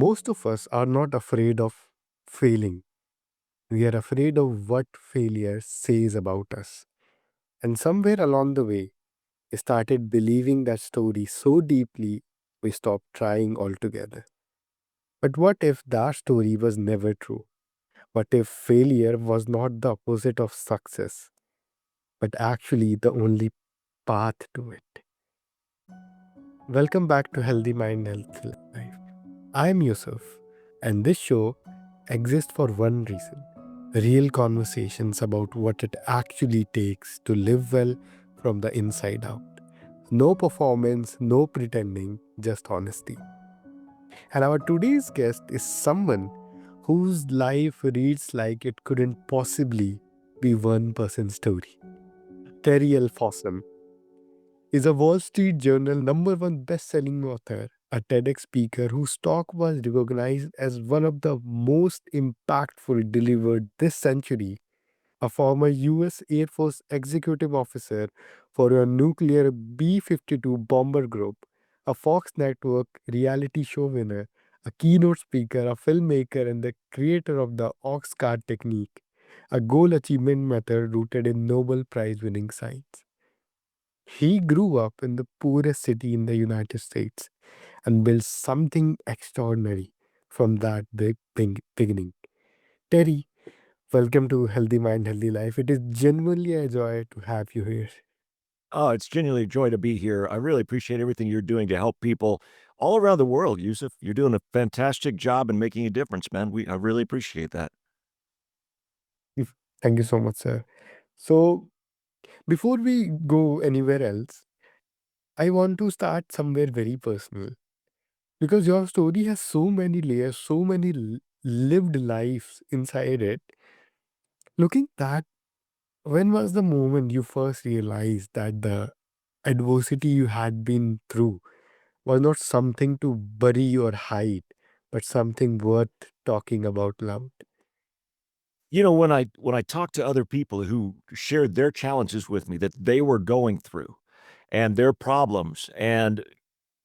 Most of us are not afraid of failing. We are afraid of what failure says about us. And somewhere along the way, we started believing that story so deeply we stopped trying altogether. But what if that story was never true? What if failure was not the opposite of success, but actually the only path to it? Welcome back to Healthy Mind, Healthy Life. I'm Yusuf, and this show exists for one reason: real conversations about what it actually takes to live well from the inside out. No performance, no pretending, just honesty. And our today's guest is someone whose life reads like it couldn't possibly be one person's story. Terry Fossum is a Wall Street Journal #1 best-selling author, a TEDx speaker whose talk was recognized as one of the most impactful delivered this century, a former US Air Force executive officer for a nuclear B-52 bomber group, a Fox Network reality show winner, a keynote speaker, a filmmaker, and the creator of the Oxcart Technique, a goal achievement method rooted in Nobel Prize-winning science. He grew up in the poorest city in the United States and built something extraordinary from that beginning. Terry, welcome to Healthy Mind, Healthy Life. It is genuinely a joy to have you here. Oh, it's genuinely a joy to be here. I really appreciate everything you're doing to help people all around the world, Yusuf. You're doing a fantastic job and making a difference, man. I really appreciate that. Thank you so much, sir. So, before we go anywhere else, I want to start somewhere very personal because your story has so many layers, so many lived lives inside it. Looking back, when was the moment you first realized that the adversity you had been through was not something to bury or hide, but something worth talking about loud? You know, when I talk to other people who shared their challenges with me that they were going through and their problems, and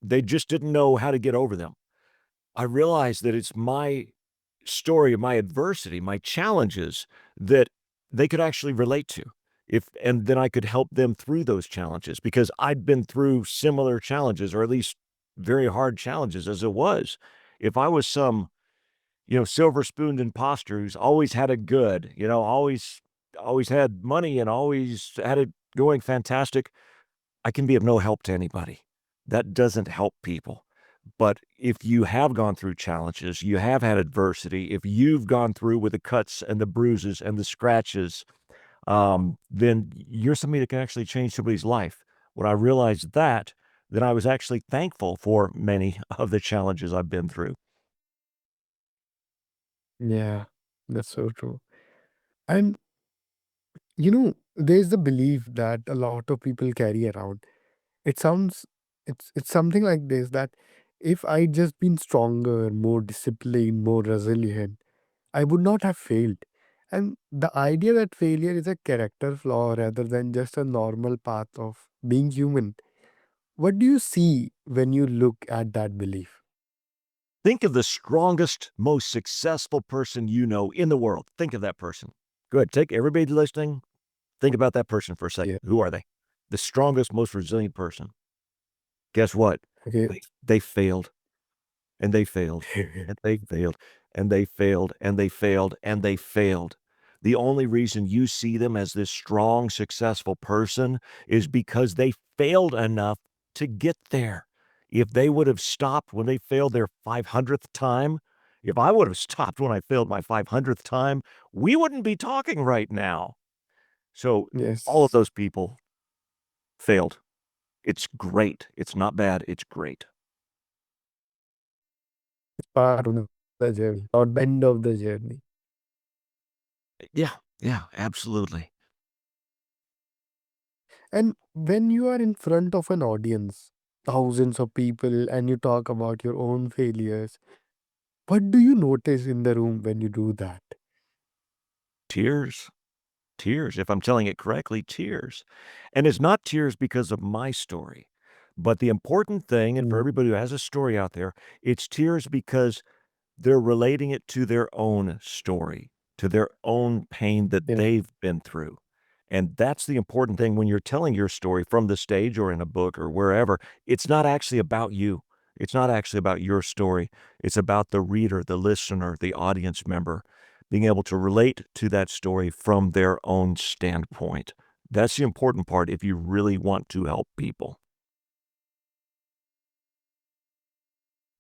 they just didn't know how to get over them, I realized that it's my story, my adversity, my challenges that they could actually relate to. And then I could help them through those challenges because I'd been through similar challenges, or at least very hard challenges as it was. If I was some, silver-spooned imposter who's always had it good, always had money and always had it going fantastic, I can be of no help to anybody. That doesn't help people. But if you have gone through challenges, you have had adversity, if you've gone through with the cuts and the bruises and the scratches, then you're somebody that can actually change somebody's life. When I realized that, then I was actually thankful for many of the challenges I've been through. Yeah, that's so true. And there's the belief that a lot of people carry around. It sounds it's something like this that if I just been stronger, more disciplined, more resilient, I would not have failed. And the idea that failure is a character flaw rather than just a normal path of being human. What do you see when you look at that belief? Think of the strongest, most successful person you know in the world. Think of that person. Good. Take everybody listening. Think about that person for a second. Yeah. Who are they? The strongest, most resilient person. Guess what? Okay. They failed, and they failed, and they failed, and they failed, and they failed, and they failed. The only reason you see them as this strong, successful person is because they failed enough to get there. If they would have stopped when they failed their 500th time, if I would have stopped when I failed my 500th time, we wouldn't be talking right now. So all of Yes. those people failed. It's great. It's not bad. It's great. Part of the journey, or the end of the journey. Yeah. Yeah, absolutely. And when you are in front of an audience, thousands of people, and you talk about your own failures, what do you notice in the room when you do that? Tears. Tears, if I'm telling it correctly, tears. And it's not tears because of my story, but the important thing, and for Mm. everybody who has a story out there, it's tears because They're relating it to their own story, to their own pain that Yeah. they've been through. And that's the important thing when you're telling your story from the stage or in a book or wherever. It's not actually about you. It's not actually about your story. It's about the reader, the listener, the audience member being able to relate to that story from their own standpoint. That's the important part if you really want to help people.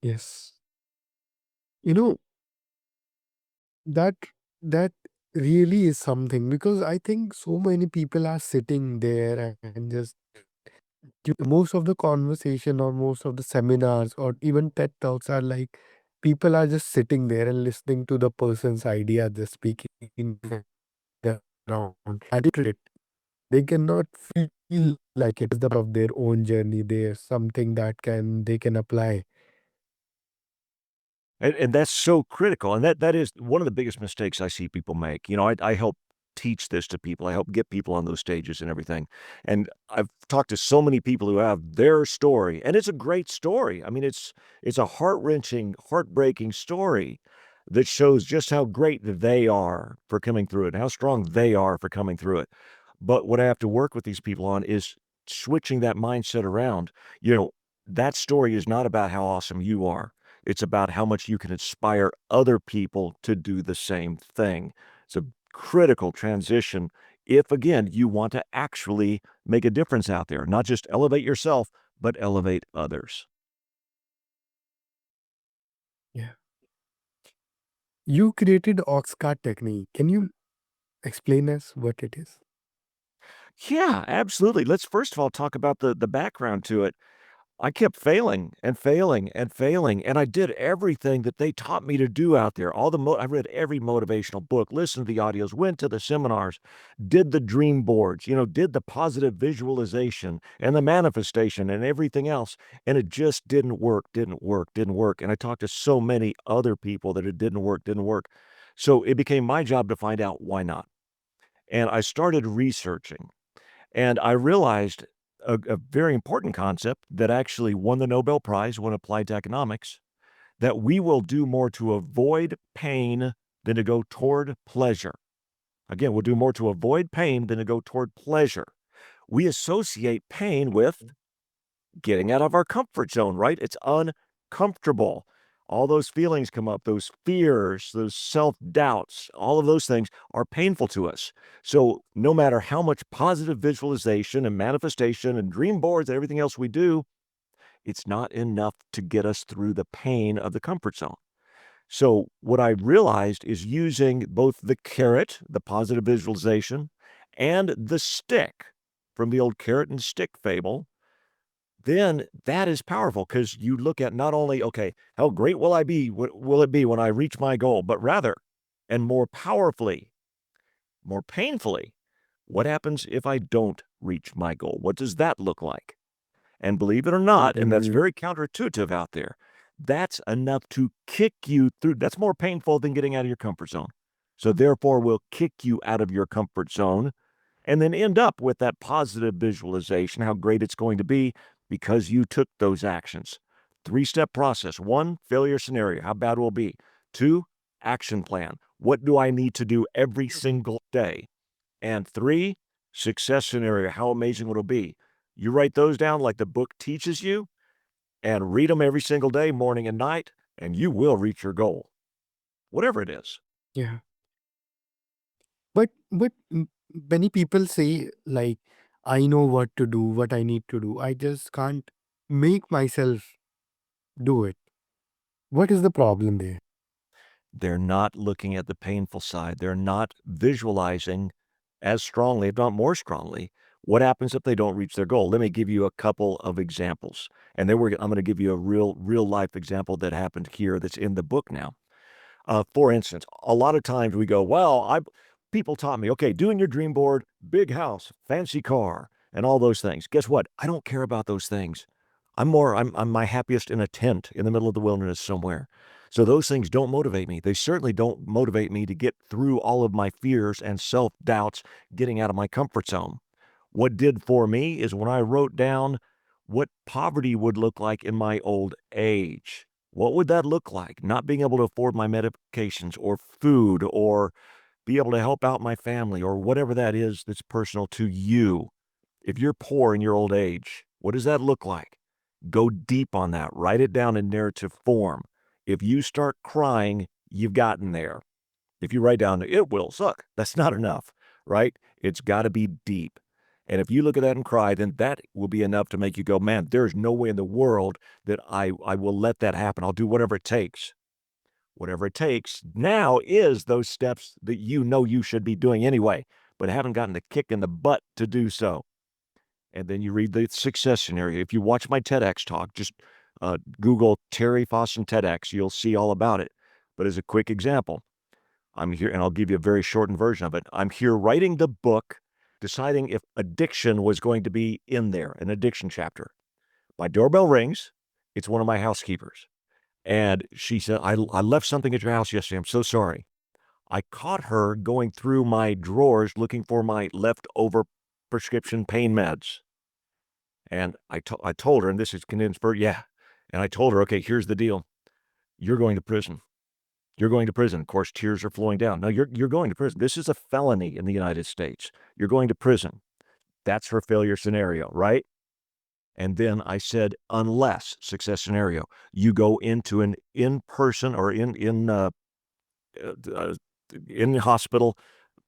Yes. You know, that that really is something, because I think so many people are sitting there and just most of the conversation or most of the seminars or even TED Talks are like people are just sitting there and listening to the person's idea just speaking in the round. Articulate. They cannot feel like it is the part of their own journey. There's something that they can apply. And that's so critical, and that is one of the biggest mistakes I see people make. You know, I help teach this to people. I help get people on those stages and everything, and I've talked to so many people who have their story, and it's a great story. I mean, it's a heart-wrenching, heartbreaking story that shows just how great they are for coming through it, and how strong they are for coming through it. But what I have to work with these people on is switching that mindset around. You know, that story is not about how awesome you are. It's about how much you can inspire other people to do the same thing. It's a critical transition if, again, you want to actually make a difference out there, not just elevate yourself, but elevate others. Yeah. You created Oxcart Technique. Can you explain us what it is? Yeah, absolutely. Let's first of all talk about the background to it. I kept failing and failing and failing, and I did everything that they taught me to do out there. I read every motivational book, listened to the audios, went to the seminars, did the dream boards, did the positive visualization and the manifestation and everything else, and it just didn't work, didn't work, didn't work. And I talked to so many other people that it didn't work, didn't work. So it became my job to find out why not. And I started researching. And I realized a very important concept that actually won the Nobel Prize when applied to economics, that we will do more to avoid pain than to go toward pleasure. Again, we'll do more to avoid pain than to go toward pleasure. We associate pain with getting out of our comfort zone, right? It's uncomfortable. All those feelings come up, those fears, those self doubts, all of those things are painful to us. So, no matter how much positive visualization and manifestation and dream boards and everything else we do, it's not enough to get us through the pain of the comfort zone. So, what I realized is using both the carrot, the positive visualization, and the stick from the old carrot and stick fable, then that is powerful because you look at not only, okay, how great will I be? Will it be when I reach my goal? But rather, and more powerfully, more painfully, what happens if I don't reach my goal? What does that look like? And believe it or not, and that's Mm, very counterintuitive out there, that's enough to kick you through. That's more painful than getting out of your comfort zone. So, therefore, will kick you out of your comfort zone and then end up with that positive visualization, how great it's going to be because you took those actions. Three-step process. One, failure scenario, how bad will it be? Two, action plan. What do I need to do every single day? And three, success scenario, how amazing will it be? You write those down like the book teaches you and read them every single day, morning and night, and you will reach your goal, whatever it is. yeah. But many people say like, I know what to do, what I need to do. I just can't make myself do it. What is the problem there? They're not looking at the painful side. They're not visualizing as strongly, if not more strongly, what happens if they don't reach their goal. Let me give you a couple of examples. And then I'm going to give you a real life example that happened here that's in the book now. For instance, a lot of times we go, well, people taught me, okay, doing your dream board, big house, fancy car, and all those things. Guess what? I don't care about those things. I'm my happiest in a tent in the middle of the wilderness somewhere. So those things don't motivate me. They certainly don't motivate me to get through all of my fears and self-doubts, getting out of my comfort zone. What did for me is when I wrote down what poverty would look like in my old age. What would that look like? Not being able to afford my medications or food or be able to help out my family or whatever that is that's personal to you. If you're poor in your old age, what does that look like? Go deep on that. Write it down in narrative form. If you start crying, you've gotten there. If you write down, it will suck, that's not enough, right? It's got to be deep. And if you look at that and cry, then that will be enough to make you go, man, there's no way in the world that I will let that happen. I'll do whatever it takes. Whatever it takes now is those steps that you know you should be doing anyway, but haven't gotten the kick in the butt to do so. And then you read the success scenario. If you watch my TEDx talk, just Google Terry Fossum TEDx, you'll see all about it. But as a quick example, I'm here, and I'll give you a very shortened version of it. I'm here writing the book, deciding if addiction was going to be in there, an addiction chapter. My doorbell rings. It's one of my housekeepers. And she said, I left something at your house yesterday. I'm so sorry. I caught her going through my drawers looking for my leftover prescription pain meds. And I told her, and this is condensed for, yeah. And I told her, okay, here's the deal. You're going to prison. You're going to prison. Of course, tears are flowing down. No, you're going to prison. This is a felony in the United States. You're going to prison. That's her failure scenario, right? And then I said, unless success scenario, you go into an in-person or uh, in the hospital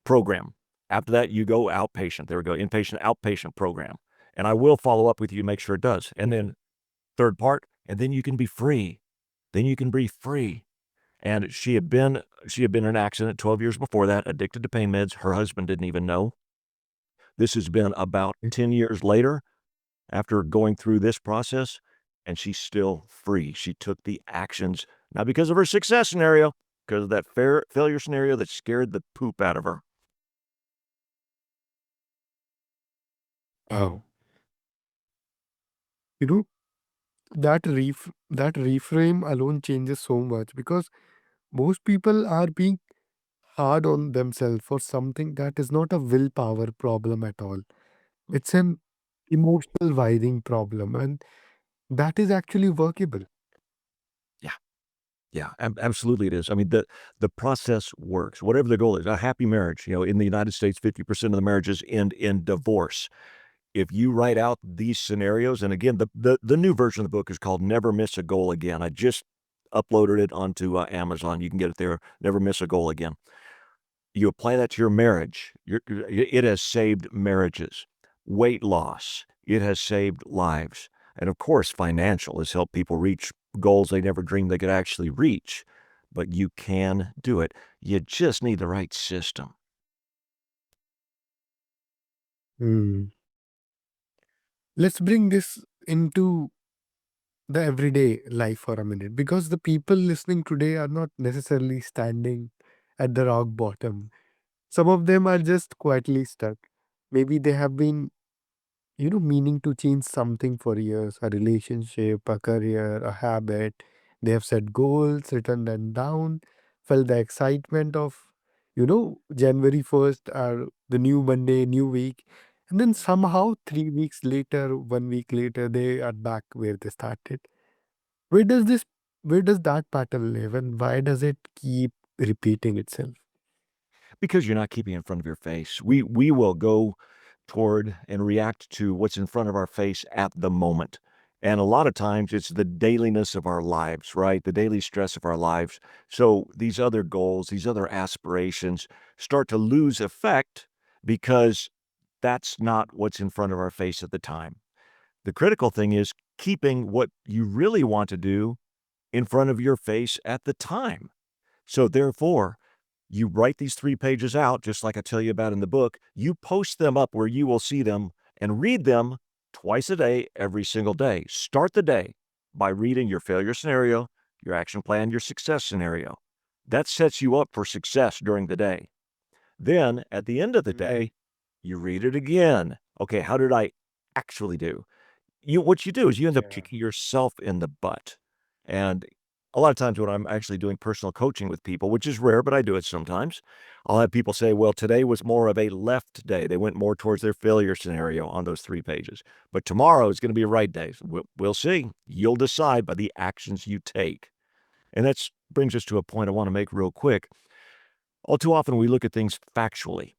program. After that, you go outpatient. There we go, inpatient, outpatient program. And I will follow up with you to make sure it does. And then third part, and then you can be free. Then you can be free. And she had been in an accident 12 years before that, addicted to pain meds. Her husband didn't even know. This has been about 10 years later after going through this process, and she's still free. She took the actions, not because of her success scenario, because of that failure scenario that scared the poop out of her. Oh, you know, that reframe alone changes so much because most people are being hard on themselves for something that is not a willpower problem at all. It's an emotional wiring problem, and that is actually workable. Yeah. Yeah, absolutely it is. I mean, the process works. Whatever the goal is, a happy marriage, in the United States, 50% of the marriages end in divorce. If you write out these scenarios, and again, the new version of the book is called Never Miss a Goal Again. I just uploaded it onto Amazon. You can get it there. Never Miss a Goal Again. You apply that to your marriage. It has saved marriages. Weight loss. It has saved lives. And of course, financial has helped people reach goals they never dreamed they could actually reach. But you can do it. You just need the right system. Hmm. Let's bring this into the everyday life for a minute because the people listening today are not necessarily standing at the rock bottom. Some of them are just quietly stuck. Maybe they have been, meaning to change something for years, a relationship, a career, a habit. They have set goals, written them down, felt the excitement of, January 1st or the new Monday, new week. And then somehow 3 weeks later, 1 week later, they are back where they started. Where does this, where does that pattern live and why does it keep repeating itself? Because you're not keeping it in front of your face. We will go toward and react to what's in front of our face at the moment. And a lot of times it's the dailiness of our lives, right? The daily stress of our lives. So these other goals, these other aspirations start to lose effect because that's not what's in front of our face at the time. The critical thing is keeping what you really want to do in front of your face at the time. So therefore, you write these 3 pages out, just like I tell you about in the book. You post them up where you will see them and read them twice a day, every single day. Start the day by reading your failure scenario, your action plan, your success scenario. That sets you up for success during the day. Then at the end of the Mm. day, you read it again. Okay, how did I actually do? What you do is you end up Yeah. kicking yourself in the butt. And a lot of times when I'm actually doing personal coaching with people, which is rare, but I do it sometimes, I'll have people say, well, today was more of a left day. They went more towards their failure scenario on those 3 pages. But tomorrow is going to be a right day. We'll see. You'll decide by the actions you take. And that brings us to a point I want to make real quick. All too often, we look at things factually,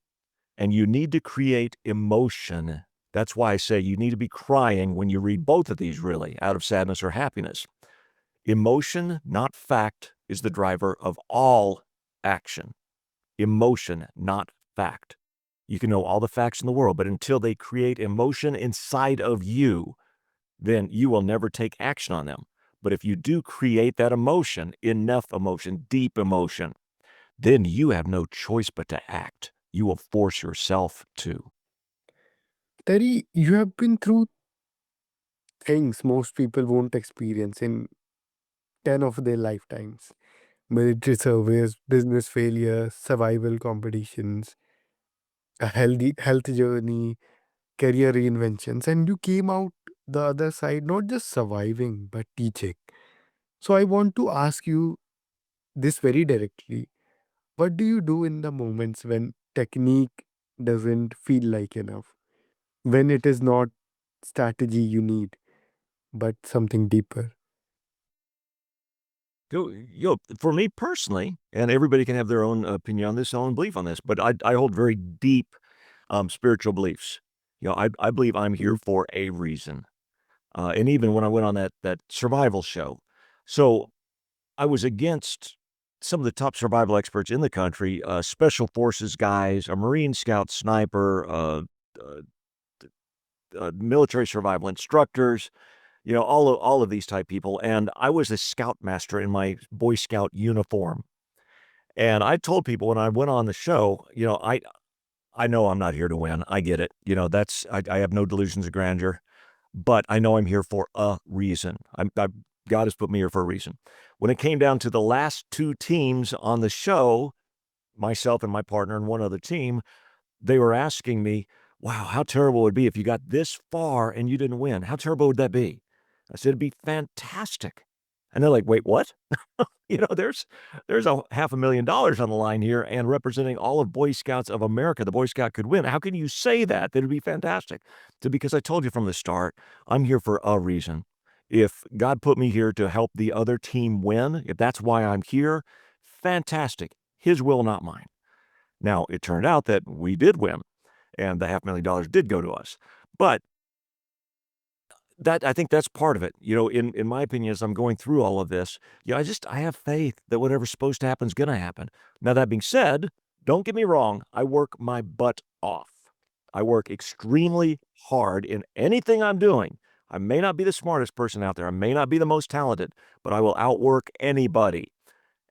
and you need to create emotion. That's why I say you need to be crying when you read both of these, really, out of sadness or happiness. Emotion, not fact, is the driver of all action. Emotion, not fact. You can know all the facts in the world, but until they create emotion inside of you, then you will never take action on them. But if you do create that emotion, enough emotion, deep emotion, then you have no choice but to act. You will force yourself to. Terry, you have been through things most people won't experience in 10 of their lifetimes: military service, business failure, survival competitions, a healthy health journey, career reinventions, and you came out the other side not just surviving but teaching. So I want to ask you this very directly. What do you do in the moments when technique doesn't feel like enough? When it is not strategy you need, but something deeper? For me personally, and everybody can have their own opinion on this, own belief on this, but I hold very deep spiritual beliefs. I believe I'm here for a reason. And even when I went on that survival show, so I was against some of the top survival experts in the country, special forces guys, a Marine Scout sniper, uh, military survival instructors, all of these type people. And I was a scoutmaster in my Boy Scout uniform. And I told people when I went on the show, I know I'm not here to win. I get it. I have no delusions of grandeur, but I know I'm here for a reason. God has put me here for a reason. When it came down to the last two teams on the show, myself and my partner and one other team, they were asking me, wow, how terrible it would be if you got this far and you didn't win. How terrible would that be? I said, it'd be fantastic. And they're like, wait, what? There's a $500,000 on the line here and representing all of Boy Scouts of America. The Boy Scout could win. How can you say that? That'd be fantastic. Because I told you from the start, I'm here for a reason. If God put me here to help the other team win, if that's why I'm here, fantastic. His will, not mine. Now, it turned out that we did win, and the $500,000 did go to us. But I think that's part of it. In my opinion, as I'm going through all of this, I have faith that whatever's supposed to happen is gonna happen. Now, that being said, don't get me wrong, I work my butt off. I work extremely hard in anything I'm doing. I may not be the smartest person out there, I may not be the most talented, but I will outwork anybody.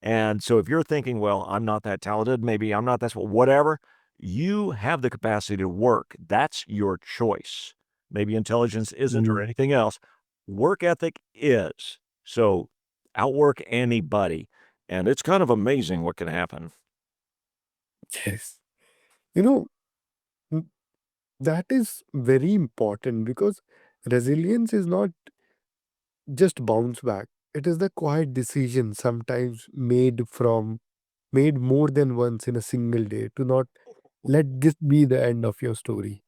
And so if you're thinking, well, I'm not that talented, maybe I'm not whatever, you have the capacity to work. That's your choice. Maybe intelligence isn't or Mm, anything else. Work ethic is. So outwork anybody. And it's kind of amazing what can happen. yes. You know, n- that is very important because resilience is not just bounce back. It is the quiet decision sometimes made more than once in a single day to not let this be the end of your story.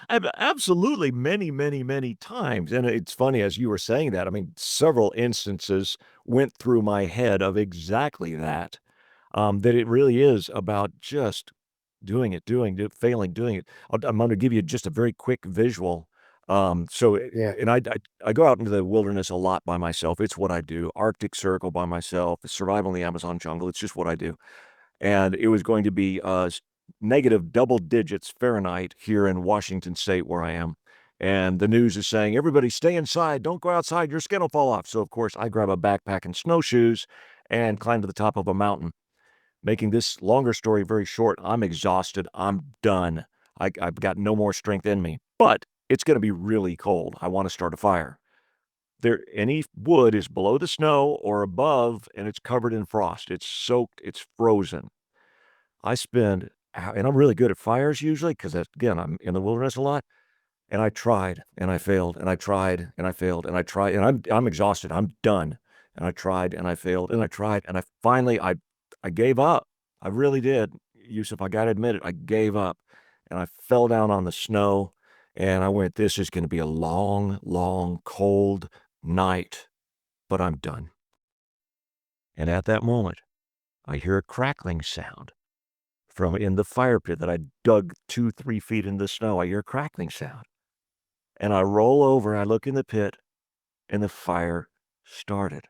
Absolutely, many, many, many times. And it's funny as you were saying that. I mean, several instances went through my head of exactly that. That it really is about just doing it, failing, doing it. I'm gonna give you just a very quick visual. Yeah. And I go out into the wilderness a lot by myself. It's what I do. Arctic Circle by myself, survival in the Amazon jungle. It's just what I do. And it was going to be negative double digits Fahrenheit here in Washington State where I am. And the news is saying, everybody stay inside. Don't go outside. Your skin will fall off. So, of course, I grab a backpack and snowshoes and climb to the top of a mountain. Making this longer story very short, I'm exhausted. I'm done. I've got no more strength in me. But it's going to be really cold. I want to start a fire. Any wood is below the snow or above, and it's covered in frost. It's soaked. It's frozen. And I'm really good at fires usually because, again, I'm in the wilderness a lot. And I tried and I failed and I tried and I failed and I tried and I'm exhausted. I'm done. And I tried and I failed and I tried and I gave up. I really did. Yusuf, I gotta admit it. I gave up and I fell down on the snow and I went, this is gonna be a long, long, cold night, but I'm done. And at that moment, I hear a crackling sound from in the fire pit that I dug 2, 3 feet in the snow. I hear a crackling sound. And I roll over, I look in the pit, and the fire started.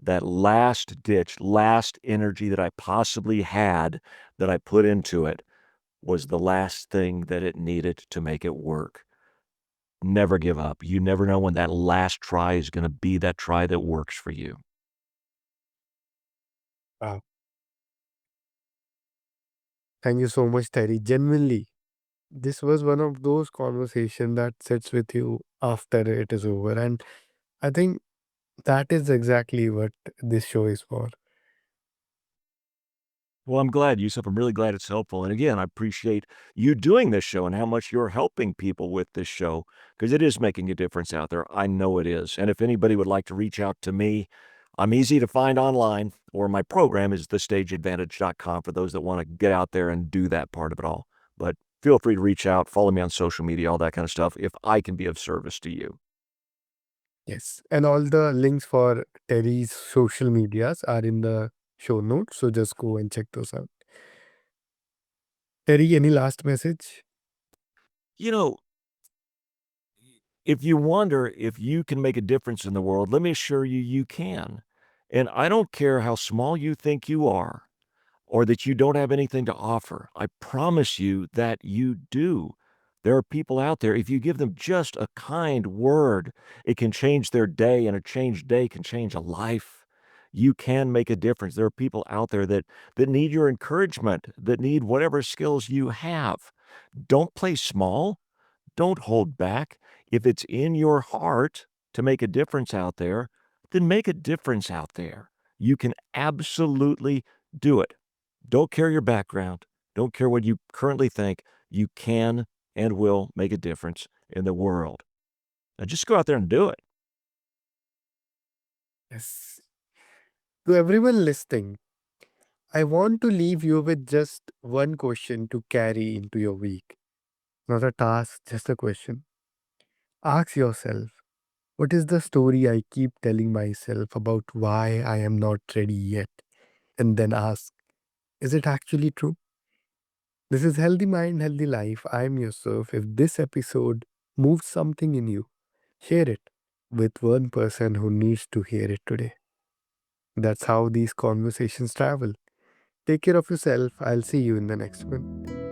That last ditch, last energy that I possibly had that I put into it was the last thing that it needed to make it work. Never give up. You never know when that last try is gonna be that try that works for you. Wow. Thank you so much, Terry. Genuinely, this was one of those conversations that sits with you after it is over. And I think that is exactly what this show is for. Well, I'm glad, Yusuf. I'm really glad it's helpful. And again, I appreciate you doing this show and how much you're helping people with this show because it is making a difference out there. I know it is. And if anybody would like to reach out to me, I'm easy to find online, or my program is thestageadvantage.com for those that want to get out there and do that part of it all. But feel free to reach out, follow me on social media, all that kind of stuff, if I can be of service to you. Yes. And all the links for Terry's social medias are in the show notes. So just go and check those out. Terry, any last message? You know, if you wonder if you can make a difference in the world, let me assure you, you can. And I don't care how small you think you are or that you don't have anything to offer. I promise you that you do. There are people out there, if you give them just a kind word, it can change their day, and a changed day can change a life. You can make a difference. There are people out there that need your encouragement, that need whatever skills you have. Don't play small. Don't hold back. If it's in your heart to make a difference out there, then make a difference out there. You can absolutely do it. Don't care your background. Don't care what you currently think. You can and will make a difference in the world. Now just go out there and do it. Yes. To everyone listening, I want to leave you with just one question to carry into your week. Not a task, just a question. Ask yourself, what is the story I keep telling myself about why I am not ready yet? And then ask, is it actually true? This is Healthy Mind, Healthy Life. I'm Yusuf. If this episode moved something in you, share it with one person who needs to hear it today. That's how these conversations travel. Take care of yourself. I'll see you in the next one.